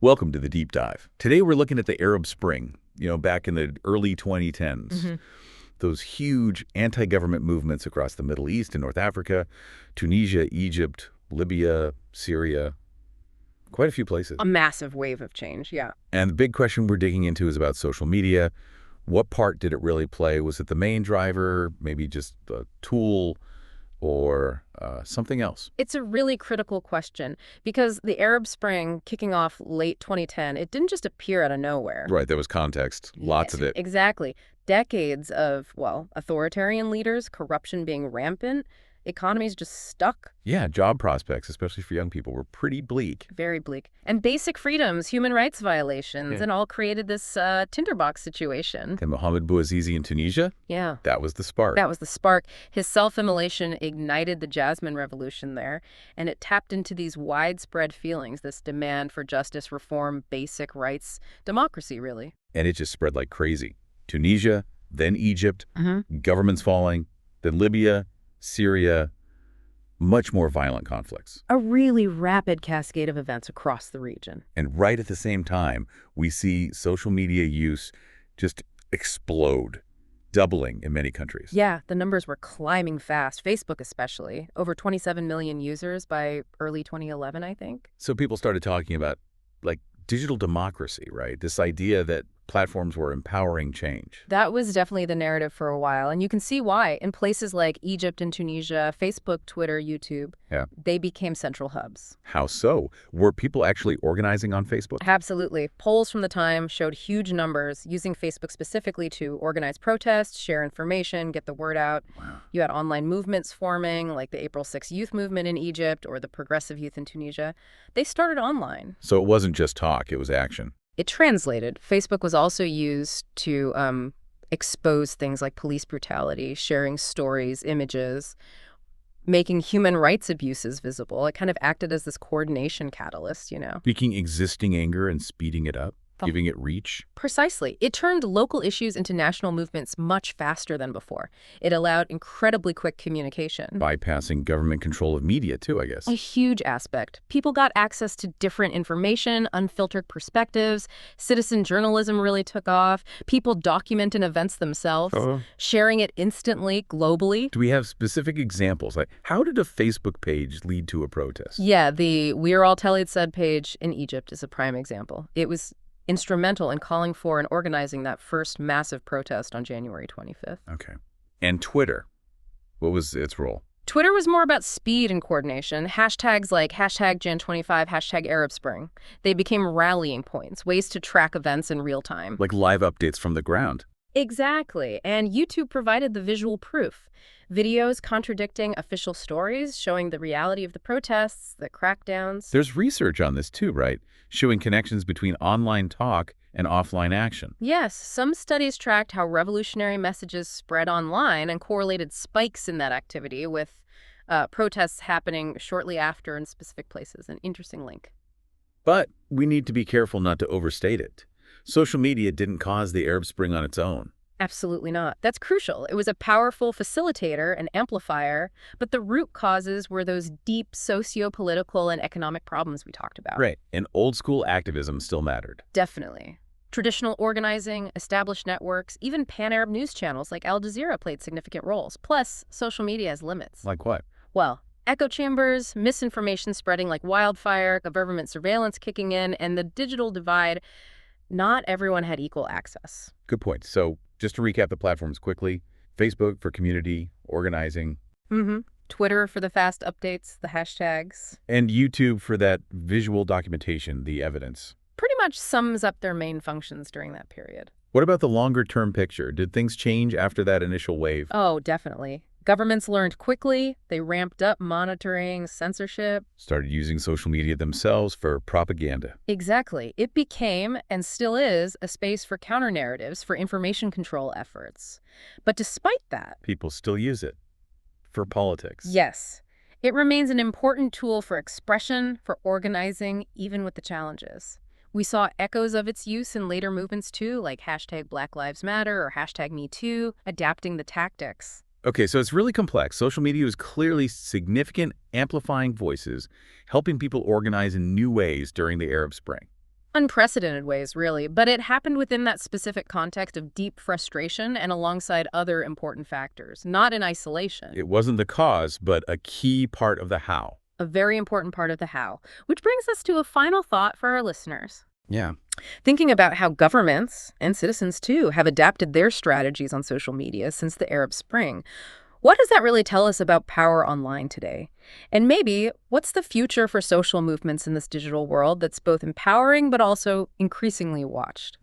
Welcome to the Deep Dive. Today we're looking at the Arab Spring, back in the early 2010s. Those huge anti-government movements across the Middle East and North Africa, Tunisia, Egypt, Libya, Syria, quite a few places. A massive wave of change, yeah. And the big question we're digging into is about social media. What part did it really play? Was it the main driver, maybe just a tool, or something else? It's a really critical question because the Arab Spring kicking off late 2010, it didn't just appear out of nowhere. Right, there was context, lots of it. Exactly. Decades of, authoritarian leaders, corruption being rampant, economies just stuck. Yeah, job prospects, especially for young people, were pretty bleak. Very bleak. And basic freedoms, human rights violations, and all created this tinderbox situation. And Mohamed Bouazizi in Tunisia? Yeah. That was the spark. That was the spark. His self-immolation ignited the Jasmine Revolution there, and it tapped into these widespread feelings, this demand for justice, reform, basic rights, democracy, really. And it just spread like crazy. Tunisia, then Egypt, governments falling, then Libya, Syria, much more violent conflicts. A really rapid cascade of events across the region. And right at the same time, we see social media use just explode, doubling in many countries. Yeah, the numbers were climbing fast, Facebook especially. Over 27 million users by early 2011, I think. So people started talking about, digital democracy, right? This idea that platforms were empowering change. That was definitely the narrative for a while, and you can see why. In places like Egypt and Tunisia, Facebook, Twitter, YouTube, they became central hubs. How so? Were people actually organizing on Facebook? Absolutely. Polls from the time showed huge numbers using Facebook specifically to organize protests, share information, get the word out. Wow. You had online movements forming, like the April 6th youth movement in Egypt or the progressive youth in Tunisia. They started online. So it wasn't just talk, it was action. It translated. Facebook was also used to expose things like police brutality, sharing stories, images, making human rights abuses visible. It kind of acted as this coordination catalyst, Speaking existing anger and speeding it up, giving it reach. Precisely. It turned local issues into national movements much faster than before. It allowed incredibly quick communication. Bypassing government control of media, too, I guess. A huge aspect. People got access to different information, unfiltered perspectives. Citizen journalism really took off. People documenting events themselves, sharing it instantly, globally. Do we have specific examples? Like, how did a Facebook page lead to a protest? Yeah, the We're All Tellid Said page in Egypt is a prime example. It was instrumental in calling for and organizing that first massive protest on January 25th. Okay. And Twitter, what was its role? Twitter was more about speed and coordination. Hashtags like #Jan25, #ArabSpring. They became rallying points, ways to track events in real time. Like live updates from the ground. Exactly. And YouTube provided the visual proof. Videos contradicting official stories, showing the reality of the protests, the crackdowns. There's research on this too, right? Showing connections between online talk and offline action. Yes, some studies tracked how revolutionary messages spread online and correlated spikes in that activity with protests happening shortly after in specific places. An interesting link. But we need to be careful not to overstate it. Social media didn't cause the Arab Spring on its own. Absolutely not. That's crucial. It was a powerful facilitator and amplifier, but the root causes were those deep socio-political and economic problems we talked about. Right. And old school activism still mattered. Definitely. Traditional organizing, established networks, even pan-Arab news channels like Al Jazeera played significant roles. Plus, social media has limits. Like what? Well, echo chambers, misinformation spreading like wildfire, government surveillance kicking in, and the digital divide. Not everyone had equal access. Good point. So just to recap the platforms quickly, Facebook for community, organizing. Twitter for the fast updates, the hashtags. And YouTube for that visual documentation, the evidence. Pretty much sums up their main functions during that period. What about the longer-term picture? Did things change after that initial wave? Oh, definitely. Governments learned quickly. They ramped up monitoring, censorship. Started using social media themselves for propaganda. Exactly. It became, and still is, a space for counter-narratives, for information control efforts. But despite that, People still use it for politics. yes, it remains an important tool for expression, for organizing, even with the challenges. We saw echoes of its use in later movements too, like #BlackLivesMatter or #MeToo, adapting the tactics. Okay, so it's really complex. Social media is clearly significant amplifying voices, helping people organize in new ways during the Arab Spring. Unprecedented ways, really, but it happened within that specific context of deep frustration and alongside other important factors, not in isolation. It wasn't the cause, but a key part of the how. A very important part of the how, which brings us to a final thought for our listeners. Yeah. Thinking about how governments, and citizens too, have adapted their strategies on social media since the Arab Spring. What does that really tell us about power online today? And maybe, what's the future for social movements in this digital world that's both empowering but also increasingly watched?